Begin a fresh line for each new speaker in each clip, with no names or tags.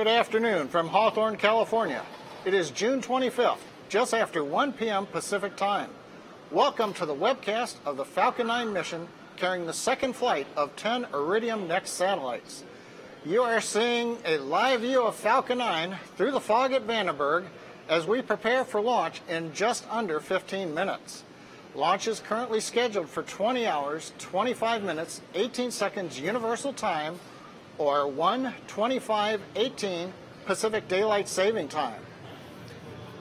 Good afternoon from Hawthorne, California. It is June 25th, just after 1 p.m. Pacific Time. Welcome to the webcast of the Falcon 9 mission carrying the second flight of 10 Iridium Next satellites. You are seeing a live view of Falcon 9 through the fog at Vandenberg as we prepare for launch in just under 15 minutes. Launch is currently scheduled for 20 hours, 25 minutes, 18 seconds Universal Time, or 1:25:18 Pacific Daylight Saving Time.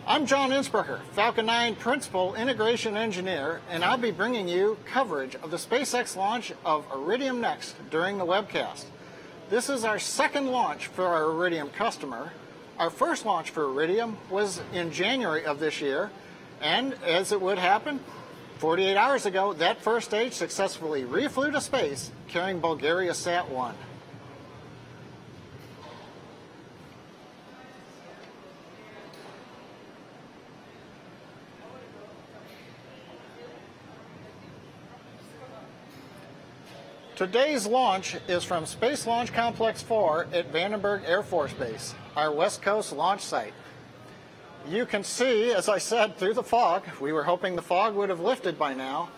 I'm John Innsbrucker, Falcon 9 Principal Integration Engineer, and I'll be bringing you coverage of the SpaceX launch of Iridium Next during the webcast. This is our second launch for our Iridium customer. Our first launch for Iridium was in January of this year, and as it would happen, 48 hours ago, that first stage successfully reflew to space carrying Bulgaria Sat-1. Today's launch is from Space Launch Complex 4 at Vandenberg Air Force Base, our West Coast launch site. You can see, as I said, through the fog. We were hoping the fog would have lifted by now,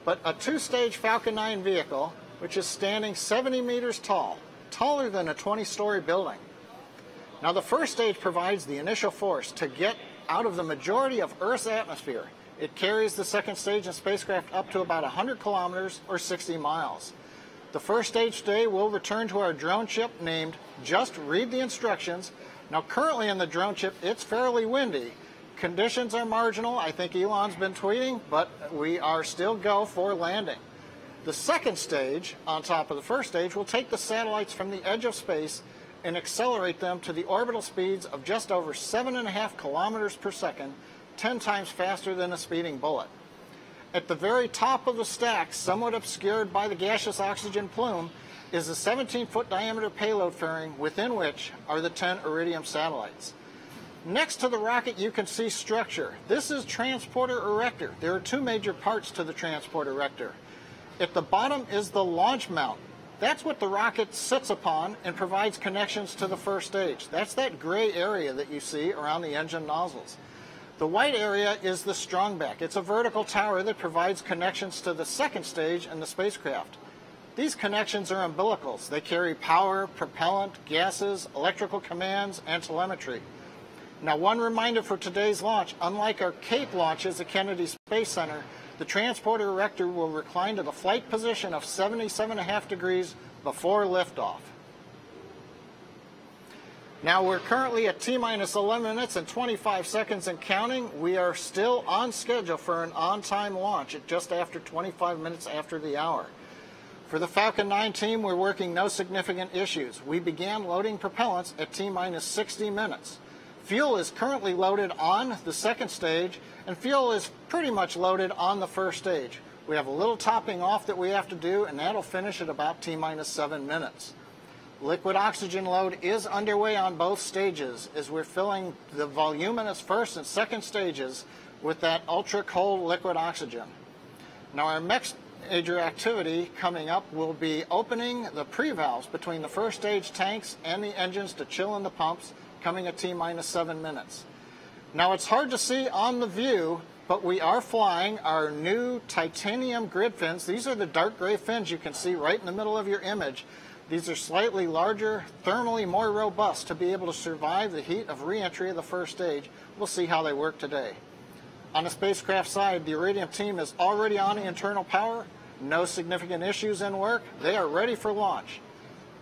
but a two-stage Falcon 9 vehicle, which is standing 70 meters tall, taller than a 20-story building. Now, the first stage provides the initial force to get out of the majority of Earth's atmosphere. It carries the second stage and spacecraft up to about 100 kilometers or 60 miles. The first stage today will return to our drone ship named Just Read the Instructions. Now, currently in the drone ship, it's fairly windy. Conditions are marginal. I think Elon's been tweeting, but we are still go for landing. The second stage, on top of the first stage, will take the satellites from the edge of space and accelerate them to the orbital speeds of just over 7.5 kilometers per second, 10 times faster than a speeding bullet. At the very top of the stack, somewhat obscured by the gaseous oxygen plume, is a 17-foot diameter payload fairing within which are the 10 Iridium satellites. Next to the rocket, you can see structure. This is transporter erector. There are two major parts to the transporter erector. At the bottom is the launch mount. That's what the rocket sits upon and provides connections to the first stage. That's that gray area that you see around the engine nozzles. The white area is the strongback. It's a vertical tower that provides connections to the second stage and the spacecraft. These connections are umbilicals. They carry power, propellant, gases, electrical commands, and telemetry. Now, one reminder for today's launch, unlike our Cape launches at Kennedy Space Center, the transporter erector will recline to the flight position of 77.5 degrees before liftoff. Now, we're currently at T-minus 11 minutes and 25 seconds and counting. We are still on schedule for an on-time launch at just after 25 minutes after the hour. For the Falcon 9 team, we're working no significant issues. We began loading propellants at T-minus 60 minutes. Fuel is currently loaded on the second stage, and fuel is pretty much loaded on the first stage. We have a little topping off that we have to do, and that'll finish at about T-minus 7 minutes. Liquid oxygen load is underway on both stages as we're filling the voluminous first and second stages with that ultra-cold liquid oxygen. Now, our next major activity coming up will be opening the pre-valves between the first stage tanks and the engines to chill in the pumps, coming at T-minus 7 minutes. Now, it's hard to see on the view, but we are flying our new titanium grid fins. These are the dark gray fins you can see right in the middle of your image. These are slightly larger, thermally more robust to be able to survive the heat of re-entry of the first stage. We'll see how they work today. On the spacecraft side, the Iridium team is already on the internal power. No significant issues in work. They are ready for launch.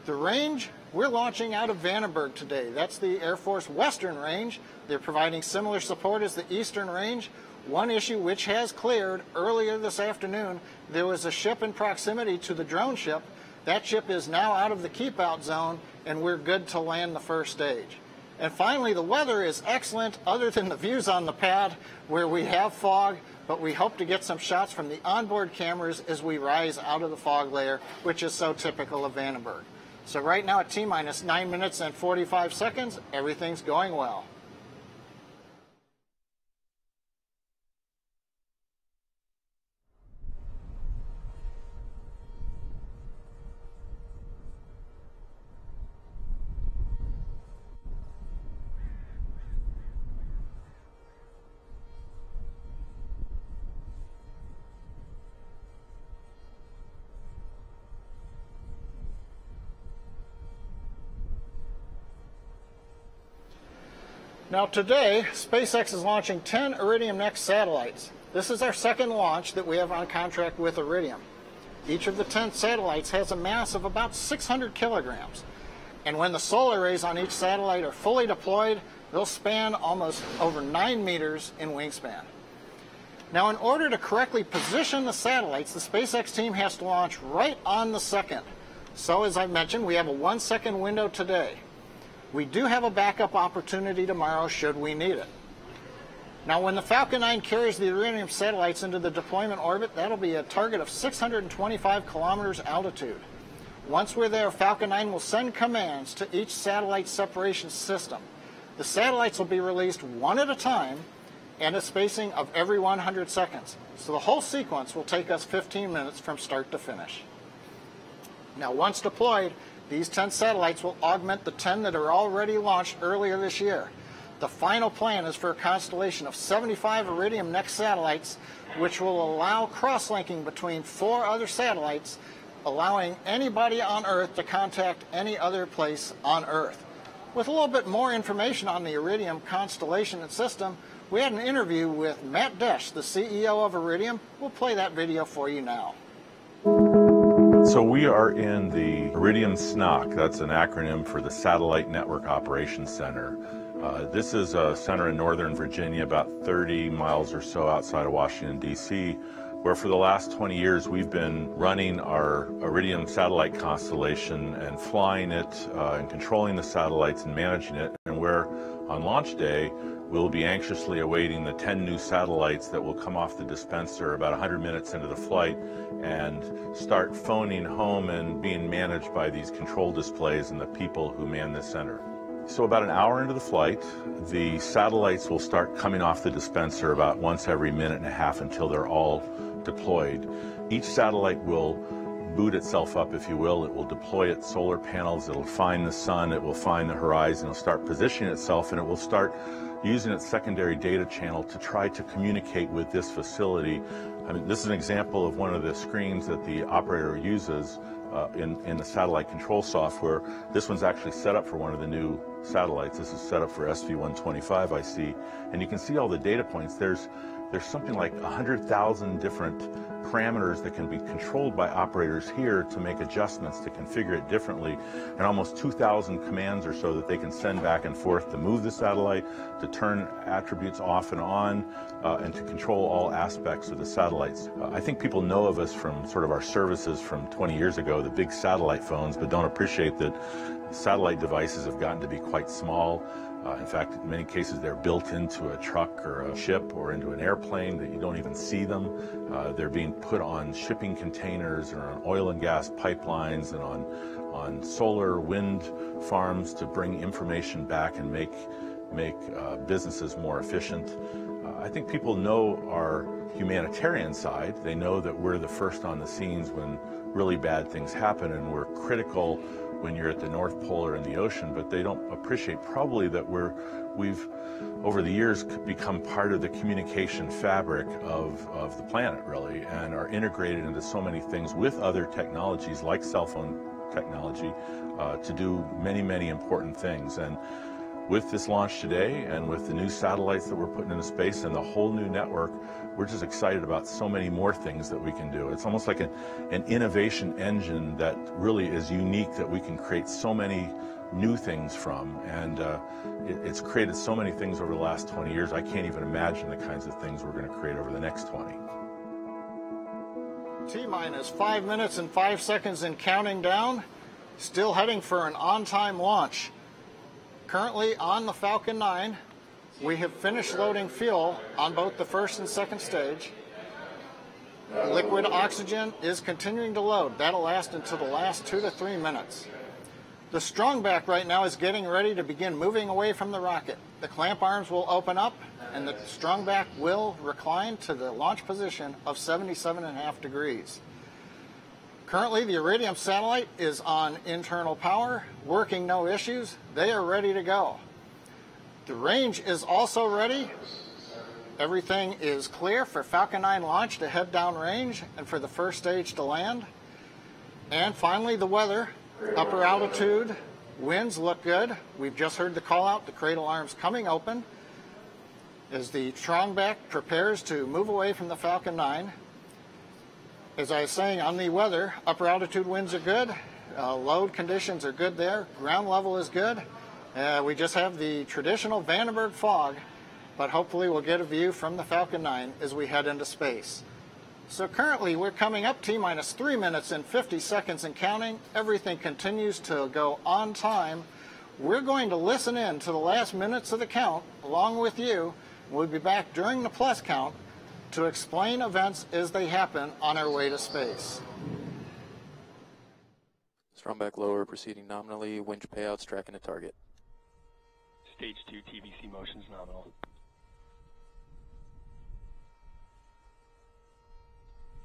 The range, we're launching out of Vandenberg today. That's the Air Force Western Range. They're providing similar support as the Eastern Range. One issue which has cleared earlier this afternoon, there was a ship in proximity to the drone ship. That ship is now out of the keep-out zone, and we're good to land the first stage. And finally, the weather is excellent, other than the views on the pad where we have fog, but we hope to get some shots from the onboard cameras as we rise out of the fog layer, which is so typical of Vandenberg. So right now at T-minus 9 minutes and 45 seconds, everything's going well. Now today, SpaceX is launching 10 Iridium Next satellites. This is our second launch that we have on contract with Iridium. Each of the 10 satellites has a mass of about 600 kilograms. And when the solar arrays on each satellite are fully deployed, they'll span almost over 9 meters in wingspan. Now, in order to correctly position the satellites, the SpaceX team has to launch right on the second. So, as I mentioned, we have a 1-second window today. We do have a backup opportunity tomorrow should we need it. Now, when the Falcon 9 carries the Iridium satellites into the deployment orbit, that'll be a target of 625 kilometers altitude. Once we're there, Falcon 9 will send commands to each satellite separation system. The satellites will be released one at a time and a spacing of every 100 seconds. So the whole sequence will take us 15 minutes from start to finish. Now, once deployed, these 10 satellites will augment the 10 that are already launched earlier this year. The final plan is for a constellation of 75 Iridium Next satellites, which will allow cross-linking between 4 other satellites, allowing anybody on Earth to contact any other place on Earth. With a little bit more information on the Iridium constellation and system, we had an interview with Matt Desch, the CEO of Iridium. We'll play that video for you now.
So we are in the Iridium SNOC. That's an acronym for the Satellite Network Operations Center. This is a center in Northern Virginia, about 30 miles or so outside of Washington, D.C., where for the last 20 years we've been running our Iridium satellite constellation and flying it and controlling the satellites and managing it, and where on launch day we'll be anxiously awaiting the 10 new satellites that will come off the dispenser about 100 minutes into the flight and start phoning home and being managed by these control displays and the people who man this center. So about an hour into the flight, the satellites will start coming off the dispenser about once every minute and a half until they're all deployed. Each satellite will boot itself up, if you will. It will deploy its solar panels, it'll find the sun, it will find the horizon, it'll start positioning itself, and it will start using its secondary data channel to try to communicate with this facility. I mean, this is an example of one of the screens that the operator uses in the satellite control software. This one's actually set up for one of the new satellites. This is set up for SV125, I see. And you can see all the data points. There's something like 100,000 different parameters that can be controlled by operators here to make adjustments, to configure it differently, and almost 2,000 commands or so that they can send back and forth to move the satellite, to turn attributes off and on, and to control all aspects of the satellites. I think people know of us from sort of our services from 20 years ago, the big satellite phones, but don't appreciate that satellite devices have gotten to be quite small. In fact, in many cases, they're built into a truck or a ship or into an airplane that you don't even see them. They're being put on shipping containers or on oil and gas pipelines and on solar wind farms to bring information back and make businesses more efficient. I think people know our humanitarian side. They know that we're the first on the scenes when really bad things happen, and we're critical when you're at the North Pole or in the ocean, but they don't appreciate probably that we've over the years become part of the communication fabric of the planet, really, and are integrated into so many things with other technologies like cell phone technology to do many, many important things. And with this launch today and with the new satellites that we're putting into space and the whole new network, we're just excited about so many more things that we can do. It's almost like an innovation engine that really is unique, that we can create so many new things from. And it's created so many things over the last 20 years, I can't even imagine the kinds of things we're going to create over the next 20.
T-minus 5 minutes and 5 seconds and counting down, still heading for an on-time launch. Currently on the Falcon 9, we have finished loading fuel on both the first and second stage. Liquid oxygen is continuing to load. That'll last until the last 2 to 3 minutes. The strongback right now is getting ready to begin moving away from the rocket. The clamp arms will open up and the strongback will recline to the launch position of 77.5 degrees. Currently, the Iridium satellite is on internal power, working no issues. They are ready to go. The range is also ready. Everything is clear for Falcon 9 launch to head down range and for the first stage to land. And finally, the weather, upper altitude, Winds look good. We've just heard the call out, the cradle arms coming open as the Strongback prepares to move away from the Falcon 9. As I was saying, on the weather, upper altitude winds are good. Load conditions are good there. Ground level is good. We just have the traditional Vandenberg fog, but hopefully we'll get a view from the Falcon 9 as we head into space. So currently we're coming up T-minus 3 minutes and 50 seconds and counting. Everything continues to go on time. We're going to listen in to the last minutes of the count along with you. We'll be back during the plus count to explain events as they happen on our way to space.
Strongback lower, proceeding nominally, winch payouts, tracking the target.
Stage 2 TVC motions nominal.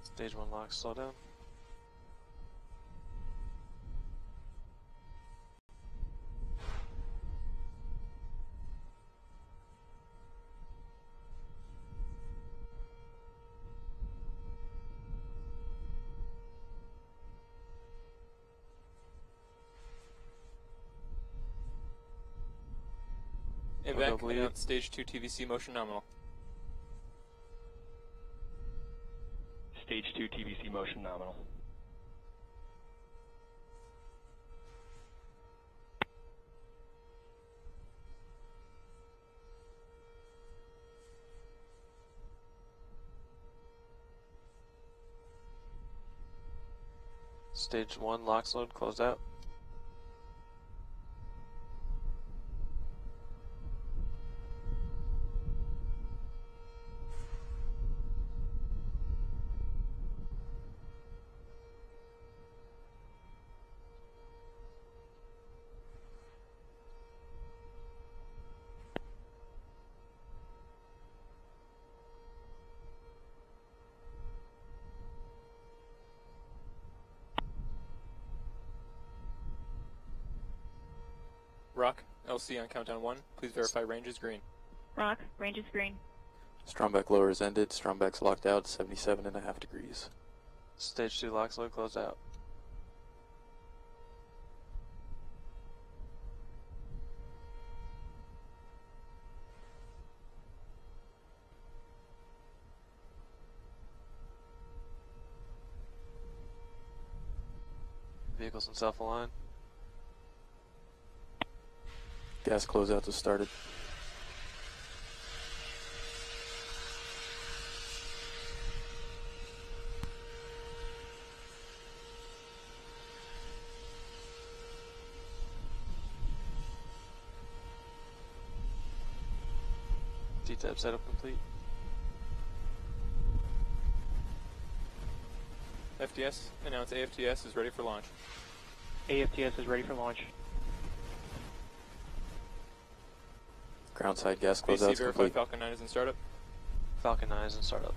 Stage 1 lock, slow down.
Evac, announce stage 2 TVC motion nominal.
Stage 2 TVC motion nominal.
Stage 1 locks load, closed out.
Rock, LC on countdown 1. Please verify range is green.
Rock, range is green.
Strongback lower is ended, Strongback's locked out, 77.5 degrees. Stage 2 locks load, closed out. Vehicles and self-align. Gas closeouts have started. D-tab setup complete.
FTS, announce AFTS is ready for launch.
AFTS is ready for launch.
Ground side gas
BC
closeouts
verify
complete.
Falcon 9 is in startup.
Falcon 9 is in startup.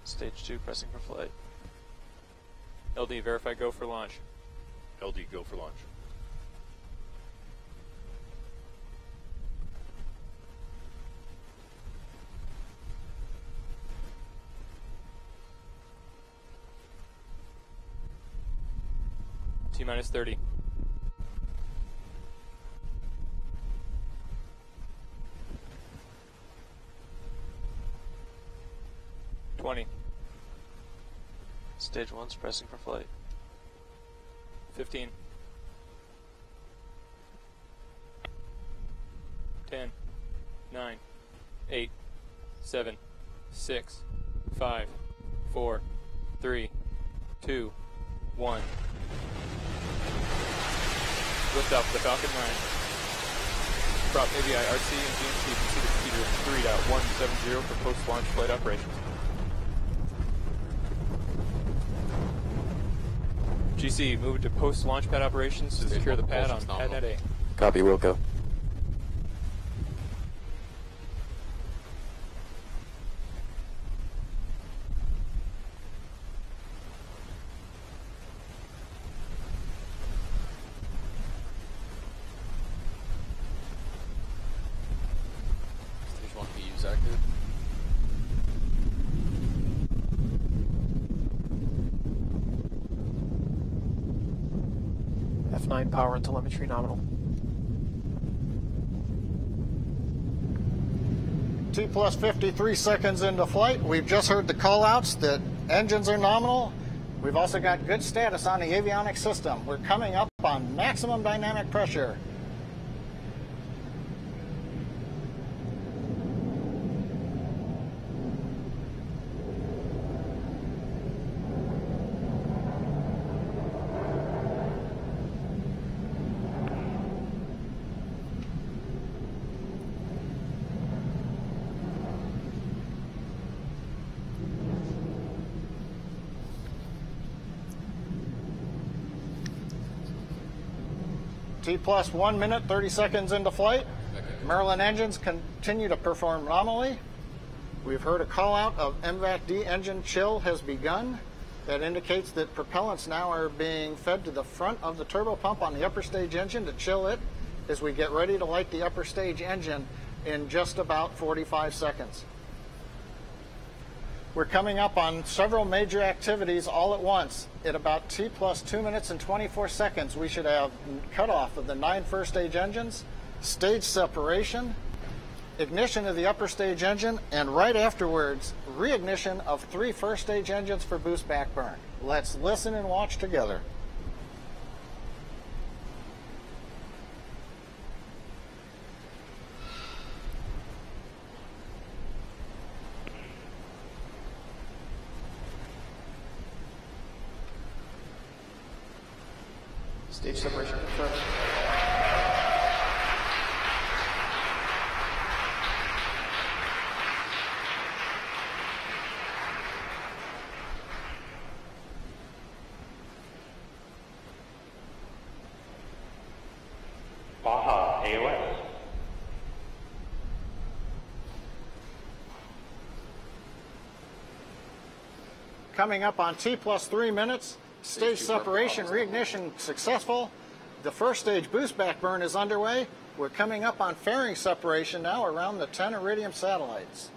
Stage 2 pressing for flight.
LD verify go for launch.
LD, go for launch.
T-minus 30.
Stage 1's pressing for flight.
15. 10. 9. 8. 7. 6. 5. 4. 3. 2. 1. Lift off the Falcon 9. Prop AVI, RC, and GMC proceed to computer 3.170 for post-launch flight operations. GC, move to post-launch pad operations to secure the pad on PadNet A.
Copy, Wilco.
Stage 1 PU's active. 9 power and telemetry nominal.
T plus 53 seconds into flight. We've just heard the call-outs that engines are nominal. We've also got good status on the avionics system. We're coming up on maximum dynamic pressure. T plus 1 minute, 30 seconds into flight. Merlin engines continue to perform nominally. We've heard a call out of MVAC-D engine chill has begun. That indicates that propellants now are being fed to the front of the turbo pump on the upper stage engine to chill it as we get ready to light the upper stage engine in just about 45 seconds. We're coming up on several major activities all at once. At about T plus 2 minutes and 24 seconds, we should have cutoff of the 9 first stage engines, stage separation, ignition of the upper stage engine, and right afterwards, reignition of 3 first stage engines for boost back burn. Let's listen and watch together.
Stage separation confirmed.
Baja AOS.
Coming up on T plus 3 minutes, stage separation, reignition successful. The first stage boost back burn is underway. We're coming up on fairing separation now around the 10 Iridium satellites.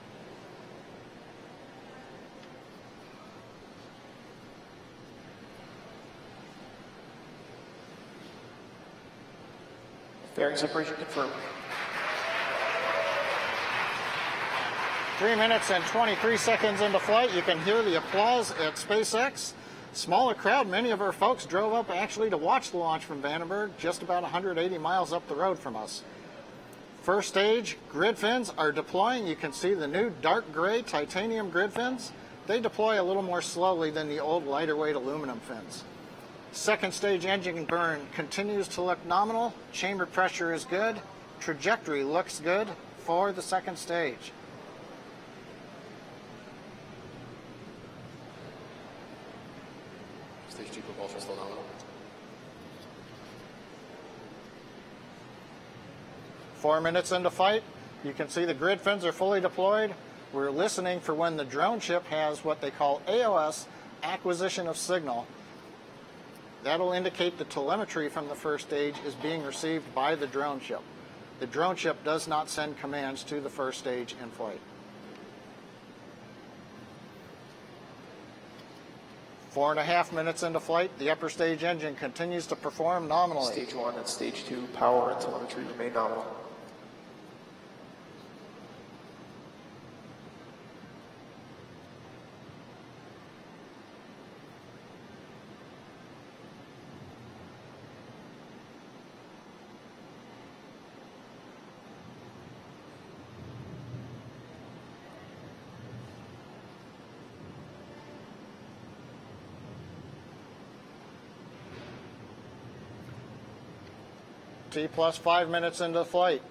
Fairing separation confirmed.
3 minutes and 23 seconds into flight. You can hear the applause at SpaceX. Smaller crowd, many of our folks drove up actually to watch the launch from Vandenberg, just about 180 miles up the road from us. First stage grid fins are deploying. You can see the new dark gray titanium grid fins. They deploy a little more slowly than the old lighter weight aluminum fins. Second stage engine burn continues to look nominal. Chamber pressure is good. Trajectory looks good for the second stage.
Stage 2 propulsion still nominal.
4 minutes into flight, you can see the grid fins are fully deployed. We're listening for when the drone ship has what they call AOS, acquisition of signal. That'll indicate the telemetry from the first stage is being received by the drone ship. The drone ship does not send commands to the first stage in flight. 4.5 minutes into flight, the upper stage engine continues to perform nominally.
Stage 1 and Stage 2 power and telemetry remain nominal.
T plus 5 minutes into flight.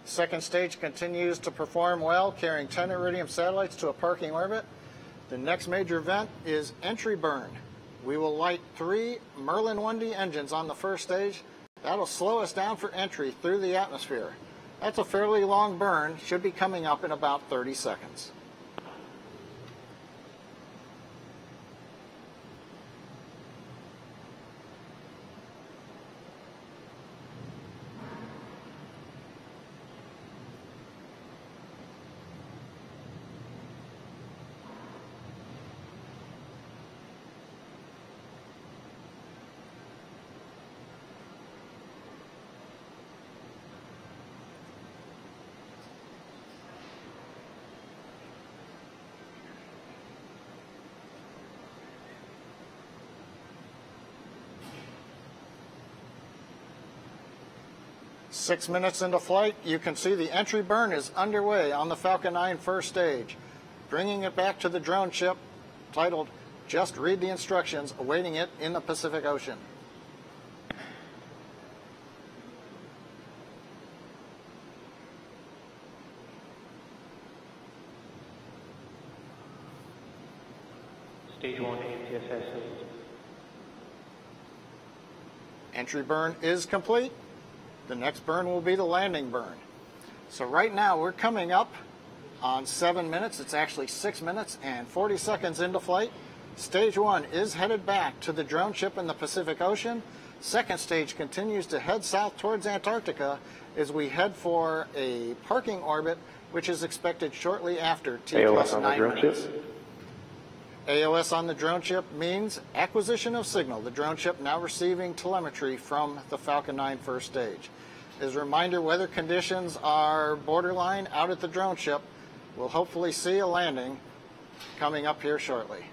Second stage continues to perform well, carrying 10 Iridium satellites to a parking orbit. The next major event is entry burn. We will light 3 Merlin 1D engines on the first stage. That'll slow us down for entry through the atmosphere. That's a fairly long burn, should be coming up in about 30 seconds. 6 minutes into flight, you can see the entry burn is underway on the Falcon 9 first stage, bringing it back to the drone ship titled Just Read the Instructions, awaiting it in the Pacific Ocean.
Stage 1 AMTSS.
Entry burn is complete. The next burn will be the landing burn. So right now we're coming up on 7 minutes. It's actually 6 minutes and 40 seconds into flight. Stage 1 is headed back to the drone ship in the Pacific Ocean. Second stage continues to head south towards Antarctica as we head for a parking orbit, which is expected shortly after T plus 9 minutes. AOS on the drone ship means acquisition of signal. The drone ship now receiving telemetry from the Falcon 9 first stage. As a reminder, weather conditions are borderline out at the drone ship. We'll hopefully see a landing coming up here shortly.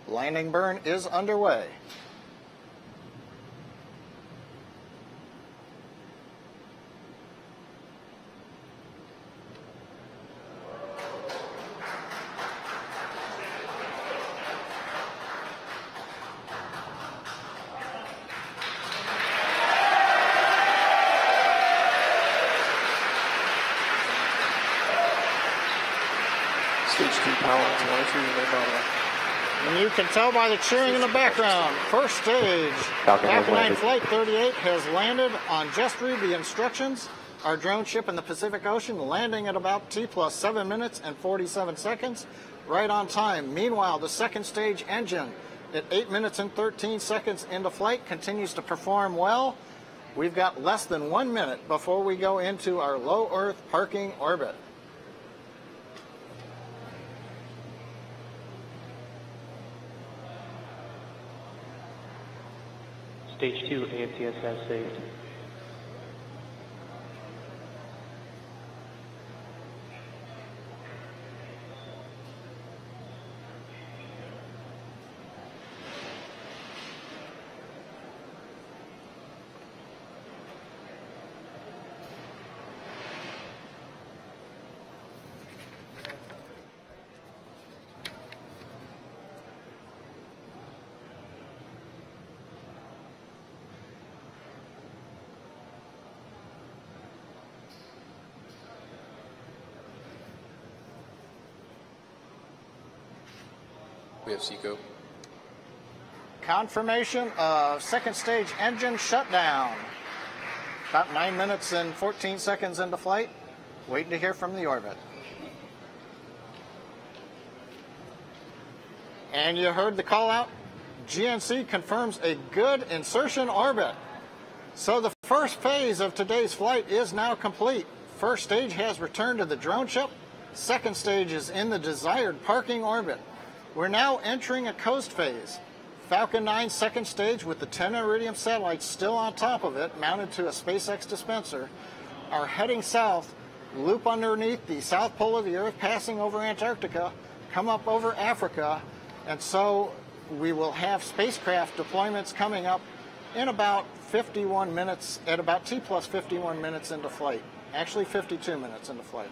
Landing burn is underway.
Stage 2 power and telemetry remain nominal.
And you can tell by the cheering in the background, first stage, Falcon 9 Flight 38 has landed on Just Read the Instructions. Our drone ship in the Pacific Ocean landing at about T plus 7 minutes and 47 seconds, right on time. Meanwhile, the second stage engine at 8 minutes and 13 seconds into flight continues to perform well. We've got less than 1 minute before we go into our low Earth parking orbit.
Stage 2 AMTSS saved.
We have SECO.
Confirmation of second stage engine shutdown. About 9 minutes and 14 seconds into flight. Waiting to hear from the orbit. And you heard the call out. GNC confirms a good insertion orbit. So the first phase of today's flight is now complete. First stage has returned to the drone ship. Second stage is in the desired parking orbit. We're now entering a coast phase. Falcon 9 second stage with the 10 Iridium satellites still on top of it, mounted to a SpaceX dispenser, are heading south, loop underneath the south pole of the Earth, passing over Antarctica, come up over Africa, and so we will have spacecraft deployments coming up in about 51 minutes, at about T plus 51 minutes into flight. Actually 52 minutes into flight.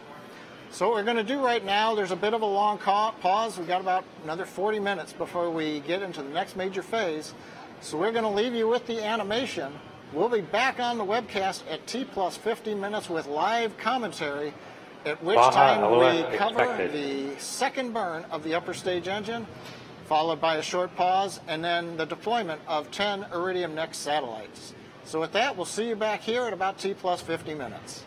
So what we're going to do right now, there's a bit of a long pause. We've got about another 40 minutes before we get into the next major phase. So we're going to leave you with the animation. We'll be back on the webcast at T plus 50 minutes with live commentary, at which time we cover the second burn of the upper stage engine, followed by a short pause, and then the deployment of 10 Iridium Next satellites. So with that, we'll see you back here at about T plus 50 minutes.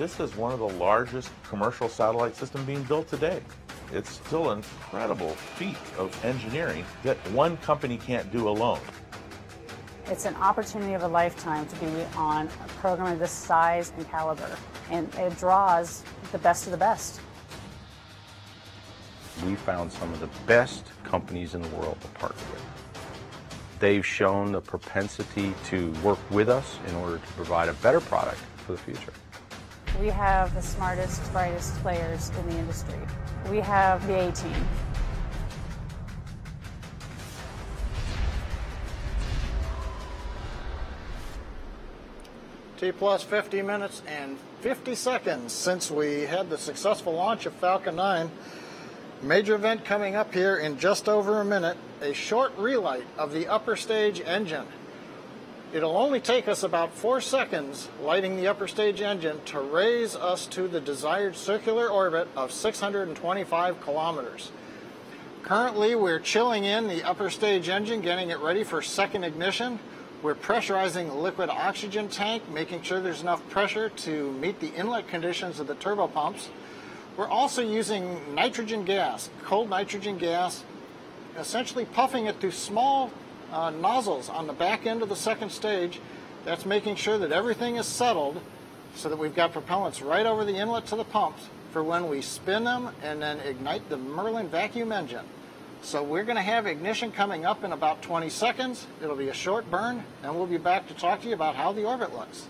This is one of the largest commercial satellite systems being built today. It's still an incredible feat of engineering that one company can't do alone.
It's an opportunity of a lifetime to be on a program of this size and caliber, and it draws the best of the best.
We found some of the best companies in the world to partner with. They've shown the propensity to work with us in order to provide a better product for the future.
We have the smartest, brightest players in the industry. We have the A-team.
T plus 50 minutes and 50 seconds since we had the successful launch of Falcon 9. Major event coming up here in just over a minute, a short relight of the upper stage engine. It'll only take us about 4 seconds lighting the upper stage engine to raise us to the desired circular orbit of 625 kilometers. Currently, we're chilling in the upper stage engine, getting it ready for second ignition. We're pressurizing the liquid oxygen tank, making sure there's enough pressure to meet the inlet conditions of the turbopumps. We're also using nitrogen gas, cold nitrogen gas, essentially puffing it through small nozzles on the back end of the second stage. That's making sure that everything is settled so that we've got propellants right over the inlet to the pumps for when we spin them and then ignite the Merlin vacuum engine. So we're going to have ignition coming up in about 20 seconds. It'll be a short burn, and we'll be back to talk to you about how the orbit looks.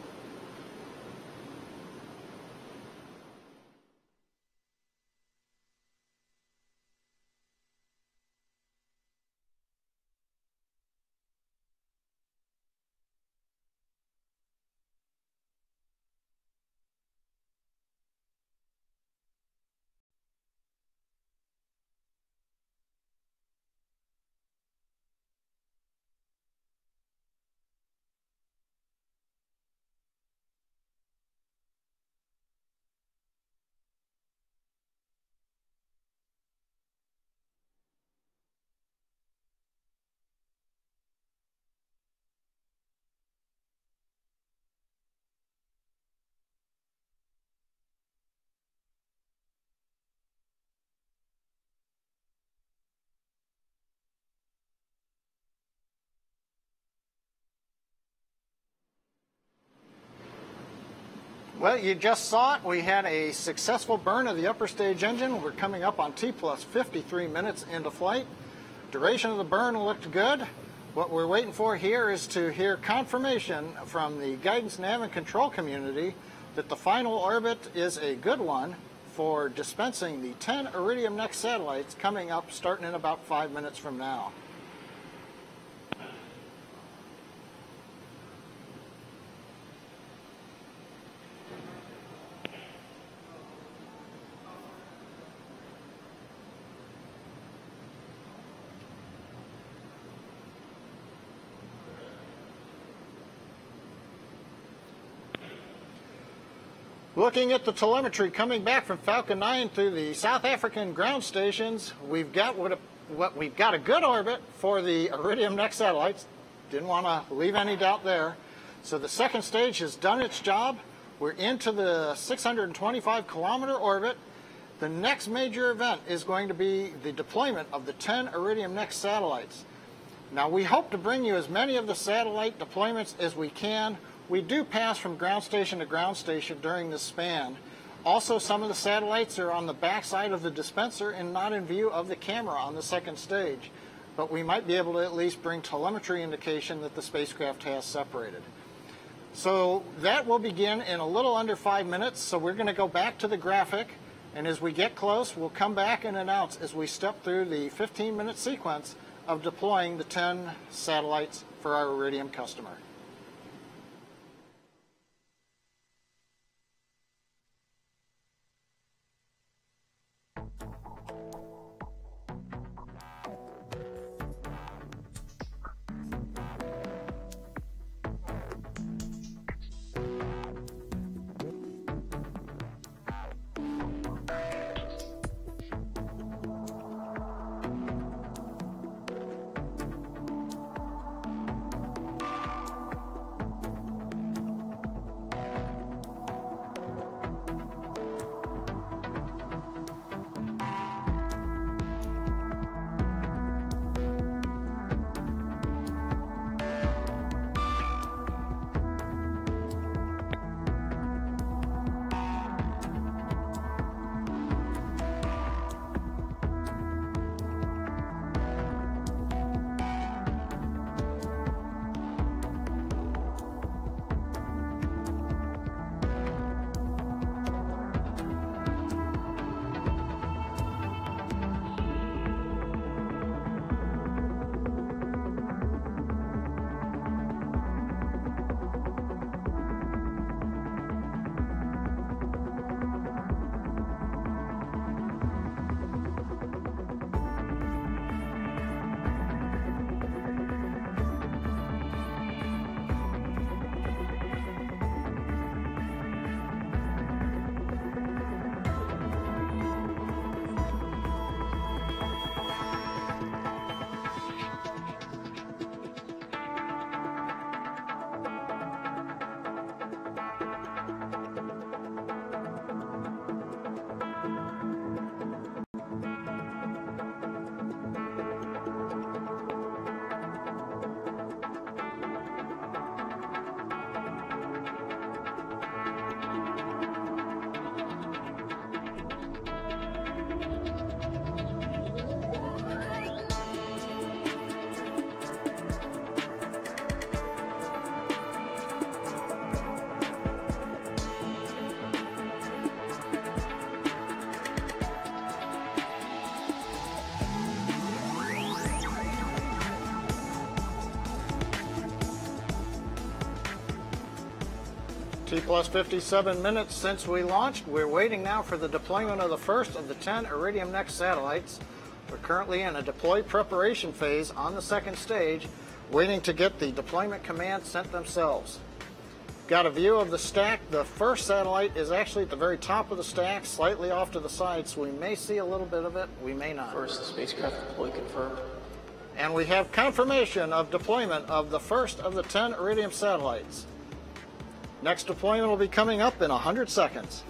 Well, you just saw it. We had a successful burn of the upper stage engine. We're coming up on T plus 53 minutes into flight. Duration of the burn looked good. What we're waiting for here is to hear confirmation from the guidance, nav, and control community that the final orbit is a good one for dispensing the 10 Iridium Next satellites coming up starting in about 5 minutes from now. Looking at the telemetry coming back from Falcon 9 through the South African ground stations, we've got we've got a good orbit for the Iridium Next satellites. Didn't want to leave any doubt there. So the second stage has done its job. We're into the 625 kilometer orbit. The next major event is going to be the deployment of the 10 Iridium Next satellites. Now, we hope to bring you as many of the satellite deployments as we can. We do pass from ground station to ground station during this span. Also, some of the satellites are on the backside of the dispenser and not in view of the camera on the second stage. But we might be able to at least bring telemetry indication that the spacecraft has separated. So that will begin in a little under 5 minutes. So we're going to go back to the graphic. And as we get close, we'll come back and announce as we step through the 15-minute sequence of deploying the 10 satellites for our Iridium customer. T plus 57 minutes since we launched. We're waiting now for the deployment of the first of the 10 Iridium Next satellites. We're currently in a deploy preparation phase on the second stage, waiting to get the deployment commands sent themselves. Got a view of the stack. The first satellite is actually at the very top of the stack, slightly off to the side, so we may see a little bit of it, we may not.
First spacecraft deploy confirmed.
And we have confirmation of deployment of the first of the 10 Iridium satellites. Next deployment will be coming up in 100 seconds.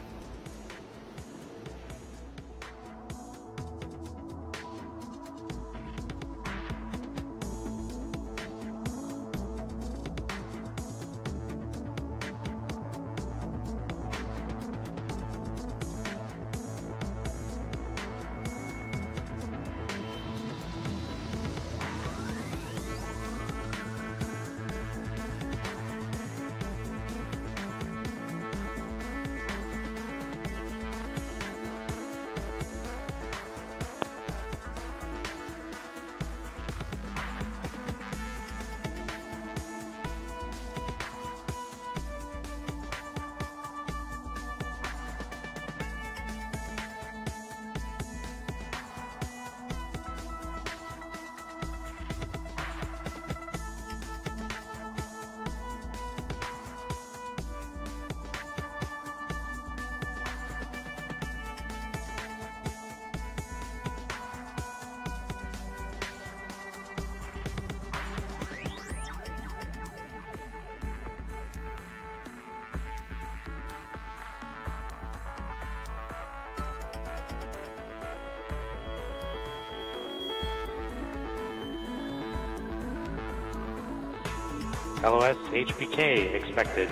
LOS HPK expected.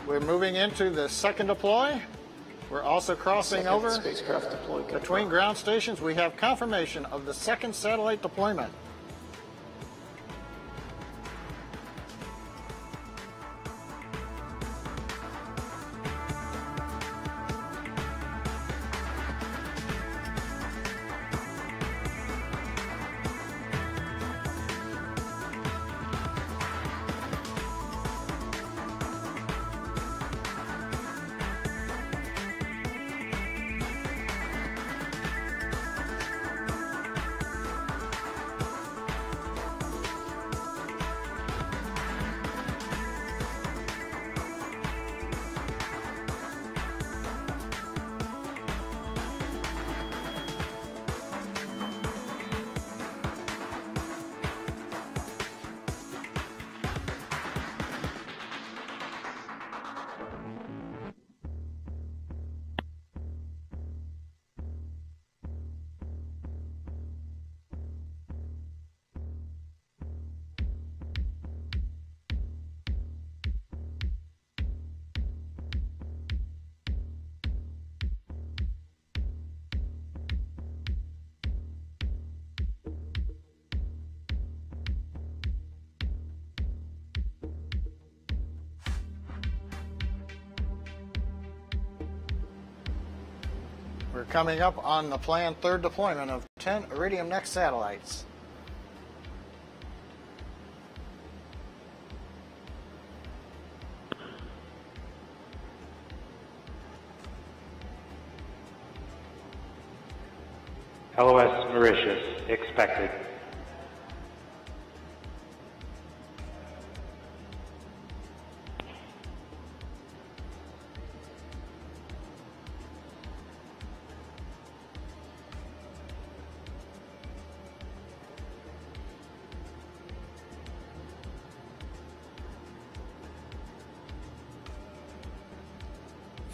We're moving into the second deploy. We're also crossing over
Spacecraft deploy
between ground stations. We have confirmation of the second satellite deployment. We're coming up on the planned third deployment of 10 Iridium Next satellites.
LOS Mauritius expected.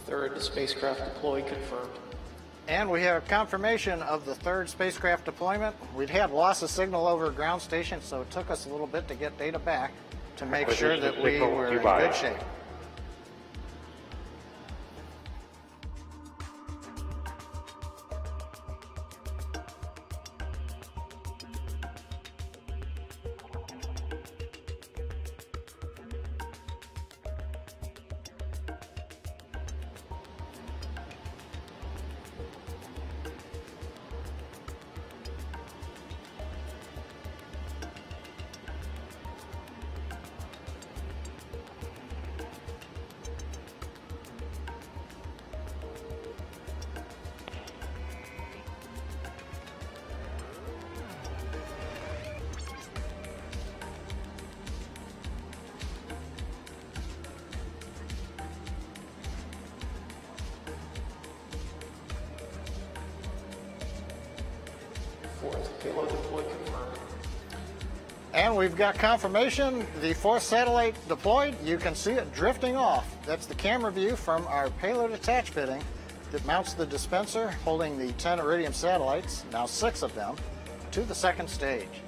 Third spacecraft deploy confirmed.
And we have confirmation of the third spacecraft deployment. We'd had loss of signal over ground station, so it took us a little bit to get data back to make sure that we were in good shape. And we've got confirmation, the fourth satellite deployed. You can see it drifting off. That's the camera view from our payload attach bitting that mounts the dispenser holding the 10 Iridium satellites, now 6 of them, to the second stage.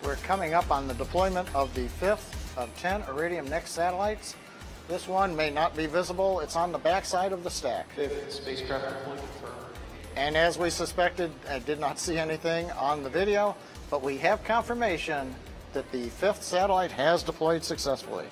We're coming up on the deployment of the 5th of 10 Iridium Next satellites. This one may not be visible. It's on the backside of the stack.
5th spacecraft deployed confirmed.
And as we suspected, I did not see anything on the video, but we have confirmation that the 5th satellite has deployed successfully.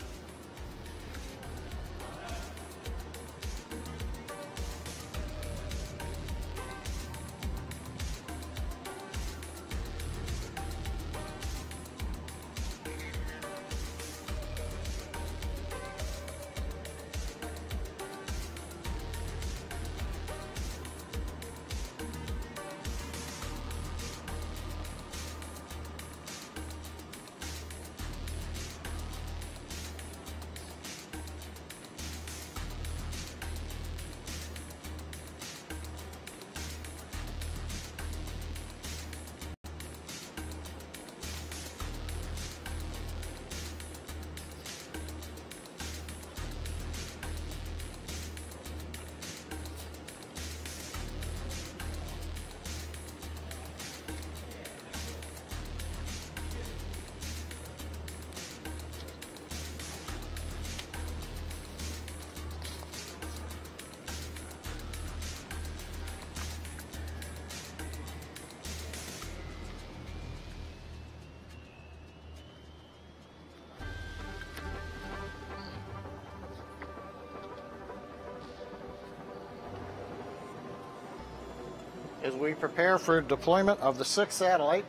As we prepare for deployment of the 6th satellite,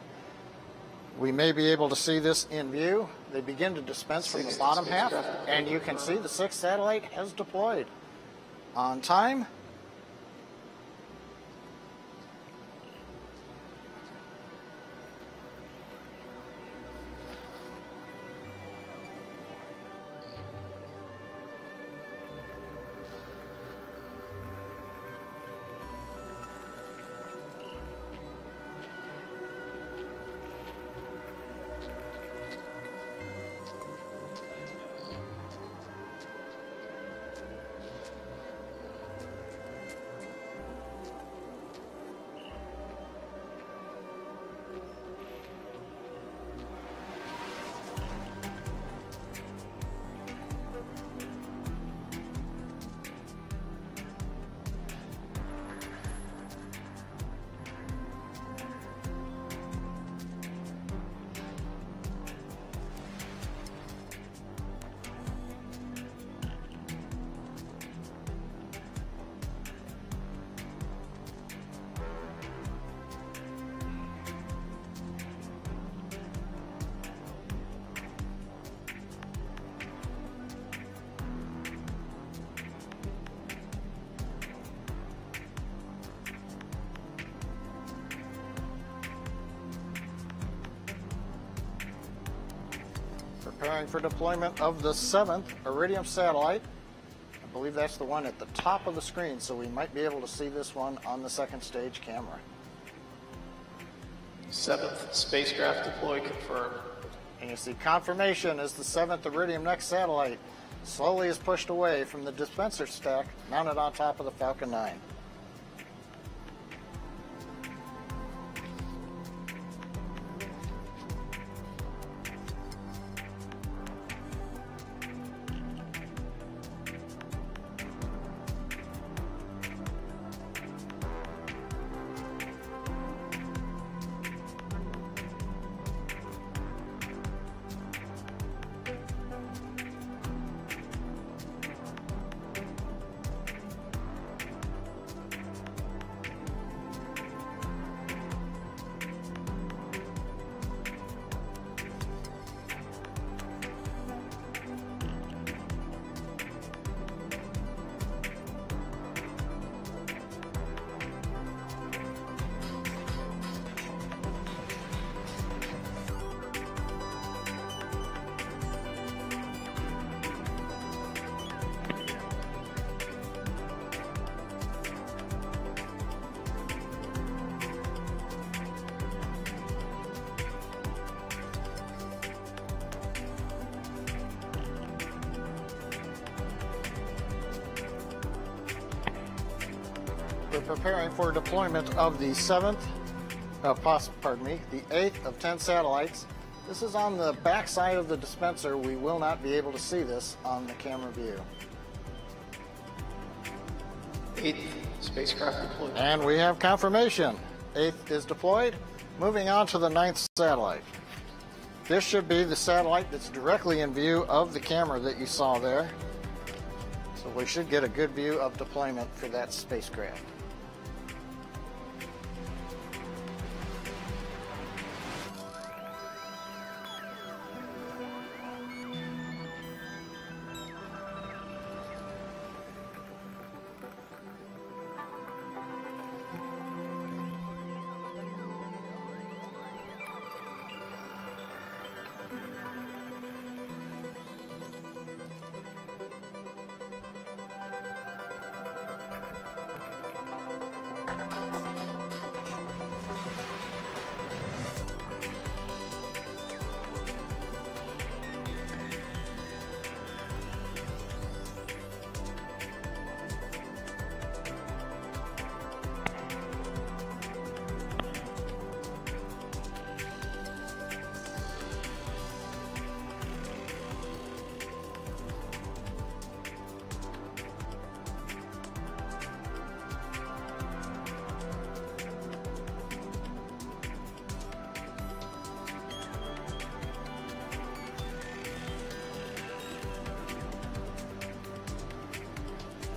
we may be able to see this in view. They begin to dispense from the bottom half, and you can see the 6th satellite has deployed on time. Preparing for deployment of the 7th Iridium satellite. I believe that's the one at the top of the screen, so we might be able to see this one on the second stage camera.
7th spacecraft deployed confirmed.
And you see confirmation as the 7th Iridium Next satellite slowly is pushed away from the dispenser stack mounted on top of the Falcon 9. We're preparing for deployment of the 7th, the 8th of 10 satellites. This is on the back side of the dispenser. We will not be able to see this on the camera view.
8th spacecraft deployed.
And we have confirmation. 8th is deployed. Moving on to the 9th satellite. This should be the satellite that's directly in view of the camera that you saw there. So we should get a good view of deployment for that spacecraft.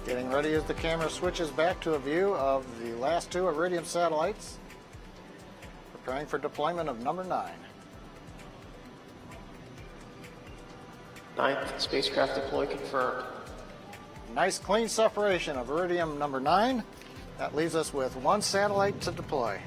Getting ready as the camera switches back to a view of the last 2 Iridium satellites. Preparing for deployment of number 9.
9th spacecraft deploy confirmed.
Nice clean separation of Iridium number 9. That leaves us with 1 satellite to deploy.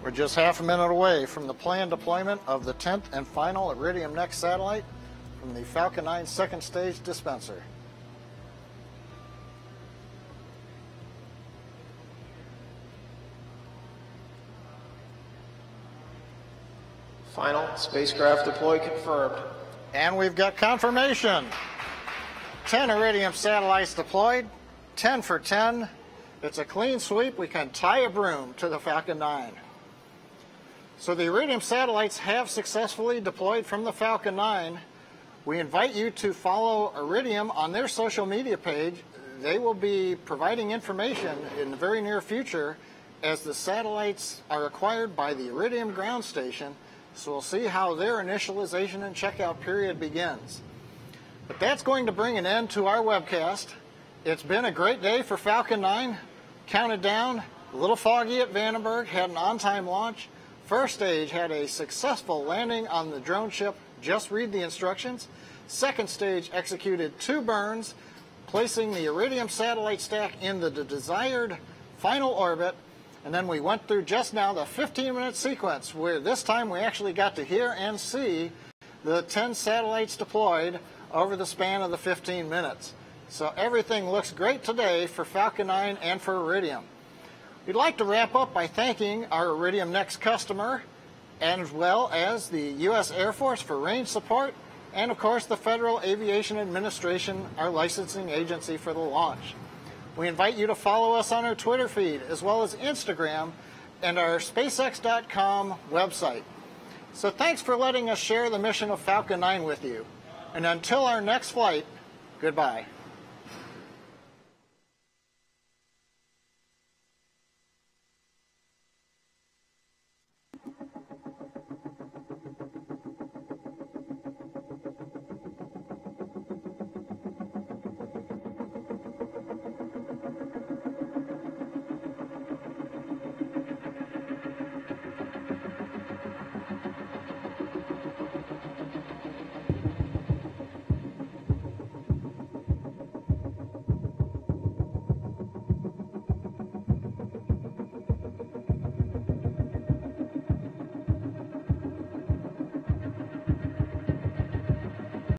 We're just half a minute away from the planned deployment of the 10th and final Iridium Next satellite from the Falcon 9 second stage dispenser.
Final spacecraft deploy confirmed.
And we've got confirmation. 10 Iridium satellites deployed, 10 for 10. It's a clean sweep. We can tie a broom to the Falcon 9. So the Iridium satellites have successfully deployed from the Falcon 9. We invite you to follow Iridium on their social media page. They will be providing information in the very near future as the satellites are acquired by the Iridium ground station. So we'll see how their initialization and checkout period begins. But that's going to bring an end to our webcast. It's been a great day for Falcon 9. Counted down, a little foggy at Vandenberg, had an on-time launch. First stage had a successful landing on the drone ship. Just read the instructions. Second stage executed 2 burns, placing the Iridium satellite stack in the desired final orbit. And then we went through just now the 15-minute sequence where this time we actually got to hear and see the 10 satellites deployed over the span of the 15 minutes. So everything looks great today for Falcon 9 and for Iridium. We'd like to wrap up by thanking our Iridium Next customer, as well as the U.S. Air Force for range support, and of course the Federal Aviation Administration, our licensing agency for the launch. We invite you to follow us on our Twitter feed, as well as Instagram and our SpaceX.com website. So thanks for letting us share the mission of Falcon 9 with you. And until our next flight, goodbye.